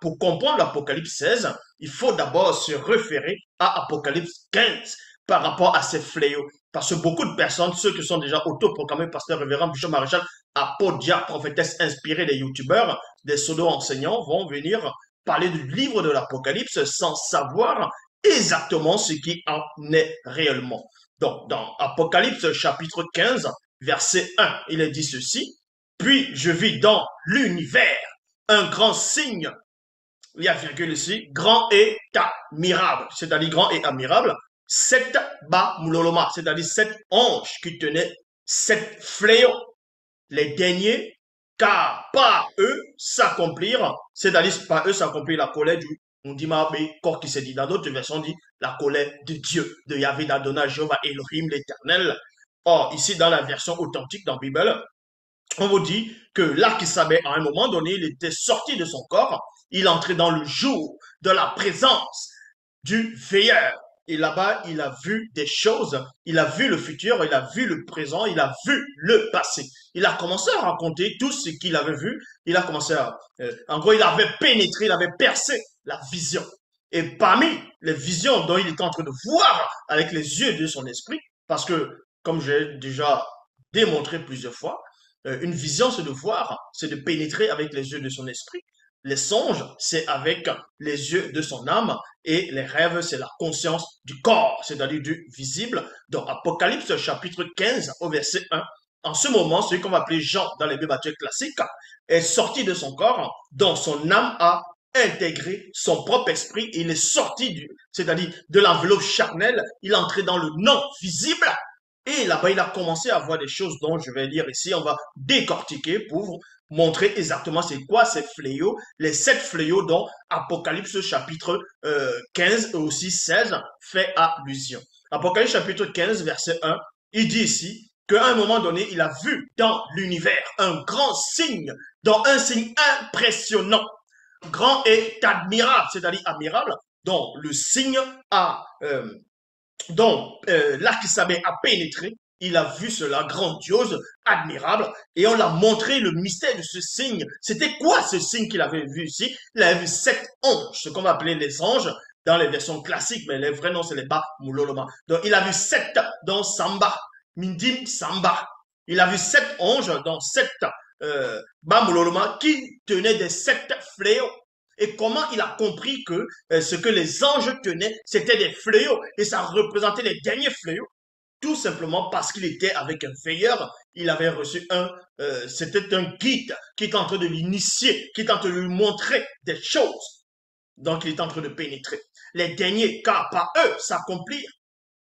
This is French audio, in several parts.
pour comprendre l'Apocalypse 16, il faut d'abord se référer à Apocalypse 15 par rapport à ces fléaux. Parce que beaucoup de personnes, ceux qui sont déjà autoproclamés pasteurs, révérends, bishop, maréchal, apôtres, diacres, prophétesses inspirés des youtubeurs, des pseudo-enseignants, vont venir parler du livre de l'Apocalypse sans savoir exactement ce qui en est réellement. Donc, dans Apocalypse chapitre 15, verset 1, il est dit ceci: puis je vis dans l'univers un grand signe, il y a virgule ici, grand et admirable, c'est-à-dire grand et admirable, sept bas mouloloma, c'est-à-dire sept anges qui tenaient sept fléaux, les derniers, car par eux s'accomplir, c'est-à-dire par eux s'accomplir la colère du, on dit corps qui s'est dit, dans d'autres versions on dit la colère de Dieu, de Yahvé, d'Adonai, Jéhovah, Elohim, l'éternel. Or, ici dans la version authentique dans la Bible, on vous dit que l'Archisabé, à un moment donné, il était sorti de son corps, il entrait dans le jour de la présence du veilleur. Et là-bas, il a vu des choses, il a vu le futur, il a vu le présent, il a vu le passé. Il a commencé à raconter tout ce qu'il avait vu. Il a commencé à... en gros, il avait pénétré, il avait percé la vision. Et parmi les visions dont il était en train de voir avec les yeux de son esprit, parce que, comme j'ai déjà démontré plusieurs fois, une vision, c'est de voir, c'est de pénétrer avec les yeux de son esprit. Les songes, c'est avec les yeux de son âme. Et les rêves, c'est la conscience du corps, c'est-à-dire du visible. Dans Apocalypse chapitre 15 au verset 1, en ce moment, celui qu'on va appeler Jean dans les Bibles classiques est sorti de son corps, dont son âme a intégré son propre esprit. Il est sorti c'est-à-dire de l'enveloppe charnelle, il est entré dans le non visible. Et là-bas, il a commencé à voir des choses dont je vais lire ici. On va décortiquer pour montrer exactement c'est quoi ces fléaux, les sept fléaux dont Apocalypse chapitre 15 et aussi 16 fait allusion. Apocalypse chapitre 15, verset 1, il dit ici qu'à un moment donné, il a vu dans l'univers un grand signe, dans un signe impressionnant, grand et admirable, c'est-à-dire admirable, dont le signe a donc, l'Archisabé a pénétré, il a vu cela grandiose, admirable, et on l'a montré le mystère de ce signe. C'était quoi ce signe qu'il avait vu ici? Il avait vu sept anges, ce qu'on va appeler les anges dans les versions classiques, mais les vrais noms, c'est les Ba Mouloloma. Donc, il a vu sept dans Samba, Mindim Samba. Il a vu sept anges dans sept Ba Mouloloma qui tenaient des sept fléaux. Et comment il a compris que ce que les anges tenaient, c'était des fléaux et ça représentait les derniers fléaux? Tout simplement parce qu'il était avec un veilleur, il avait reçu c'était un guide qui était en train de l'initier, qui était en train de lui montrer des choses. Donc il est en train de pénétrer. Les derniers, car par eux s'accomplir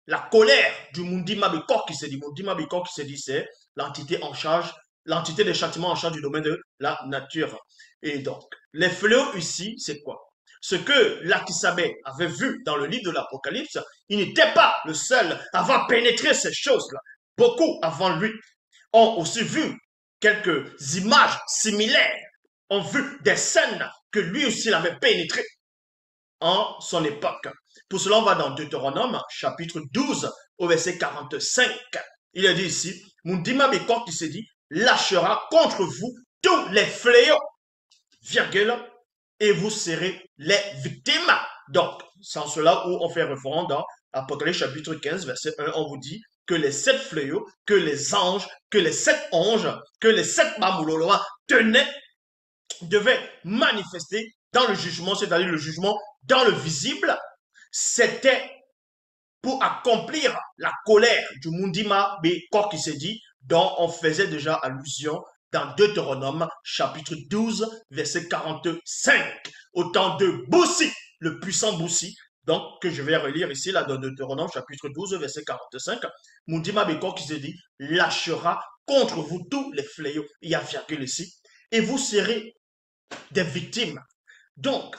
la colère du Mundima Bikor qui s'est dit. Mundima Bikor qui s'est dit, c'est l'entité en charge, l'entité des châtiments en charge du domaine de la nature. Et donc, les fléaux ici, c'est quoi? Ce que l'Akisabé avait vu dans le livre de l'Apocalypse, il n'était pas le seul à avoir pénétré ces choses-là. Beaucoup avant lui ont aussi vu quelques images similaires, ont vu des scènes que lui aussi avait pénétrées en son époque. Pour cela, on va dans Deutéronome, chapitre 12, au verset 45. Il est dit ici, Mundima Bekor qui se dit, lâchera contre vous tous les fléaux, virgule, et vous serez les victimes. Donc, c'est en cela où on fait référence dans Apocalypse chapitre 15, verset 1, on vous dit que les sept fléaux, que les anges, que les sept anges, que les sept mamouloloa tenaient, devaient manifester dans le jugement, c'est-à-dire le jugement dans le visible, c'était pour accomplir la colère du Mundima Bekor qui s'est dit, dont on faisait déjà allusion dans Deutéronome chapitre 12, verset 45, au temps de Boussi, le puissant Boussi, donc que je vais relire ici, là, dans Deutéronome chapitre 12, verset 45, Mundima Bekor qui s'est dit, lâchera contre vous tous les fléaux, il y a virgule ici, et vous serez des victimes. Donc,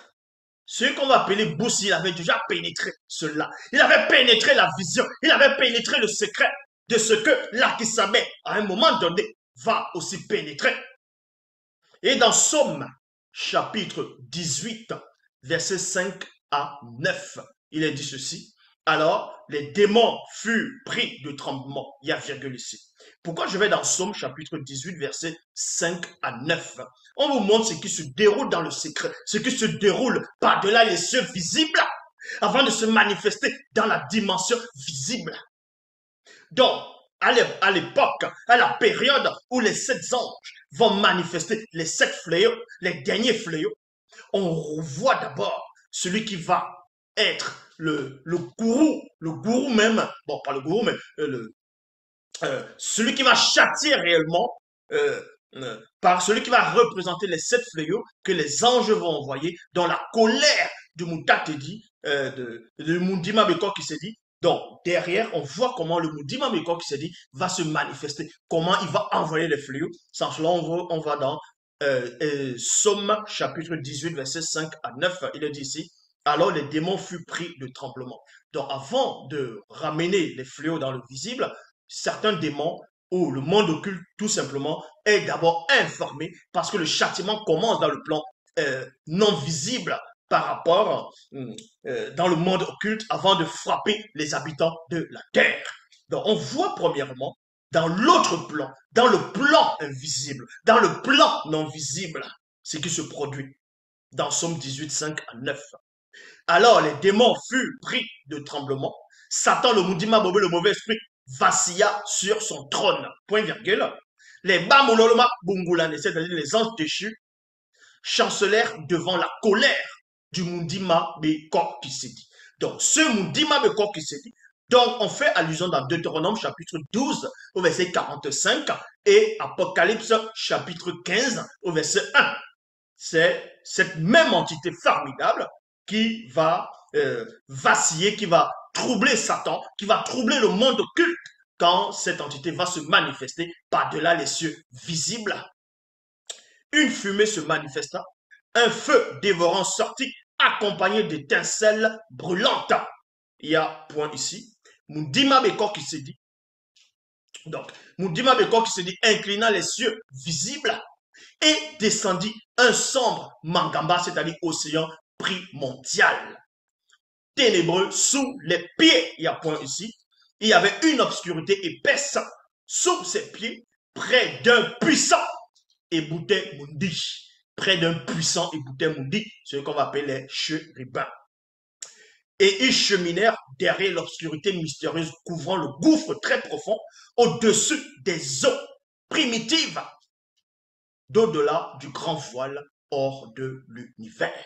ce qu'on va appeler Boussi, il avait déjà pénétré cela. Il avait pénétré la vision. Il avait pénétré le secret de ce que l'Akisabé, à un moment donné, va aussi pénétrer. Et dans Somme, chapitre 18, versets 5 à 9, il est dit ceci. Alors, les démons furent pris de tremblement. Il y a virgule ici. Pourquoi je vais dans Somme chapitre 18, versets 5 à 9? On vous montre ce qui se déroule dans le secret, ce qui se déroule par-delà les cieux visibles, avant de se manifester dans la dimension visible. Donc, à l'époque, à la période où les 7 anges vont manifester les 7 fléaux, les derniers fléaux, on voit d'abord celui qui va être le gourou même, bon, pas le gourou, mais celui qui va châtier réellement, par celui qui va représenter les 7 fléaux que les anges vont envoyer dans la colère de Moutatedi, de Mundima Beko qui s'est dit. Donc, derrière, on voit comment le Mundima Beko qui s'est dit va se manifester, comment il va envoyer les fléaux. Sans cela, on va dans Somme chapitre 18, verset 5 à 9. Il est dit ici, alors les démons furent pris de tremblement. Donc, avant de ramener les fléaux dans le visible, certains démons ou le monde occulte tout simplement est d'abord informé parce que le châtiment commence dans le plan non visible par rapport dans le monde occulte avant de frapper les habitants de la terre. Donc on voit premièrement dans l'autre plan, dans le plan invisible, dans le plan non visible, ce qui se produit dans Somme 18, 5 à 9. Alors les démons furent pris de tremblement. Satan, le Moudima Bobé, le mauvais esprit, vacilla sur son trône. Point virgule. Les Bamololoma Bungulane, c'est-à-dire les anges déchus, chancelèrent devant la colère du Mundima Bekor qui s'est dit. Donc, ce Mundima Bekor qui s'est dit, donc on fait allusion dans Deutéronome chapitre 12 au verset 45 et Apocalypse chapitre 15 au verset 1. C'est cette même entité formidable qui va vaciller, qui va troubler Satan, qui va troubler le monde occulte quand cette entité va se manifester par-delà les cieux visibles. Une fumée se manifesta, un feu dévorant sortit, accompagné d'étincelles brûlantes. Il y a point ici. Mundima Bekor qui s'est dit. Donc, Mundima Bekor qui s'est dit, inclina les cieux visibles et descendit un sombre mangamba, c'est-à-dire océan primordial. Ténébreux sous les pieds, il y a point ici. Il y avait une obscurité épaisse sous ses pieds, près d'un puissant ébouté mundi. Près d'un puissant ébouté mundi, ce qu'on va appeler les chérubins. Et ils cheminèrent derrière l'obscurité mystérieuse couvrant le gouffre très profond au-dessus des eaux primitives d'au-delà du grand voile hors de l'univers.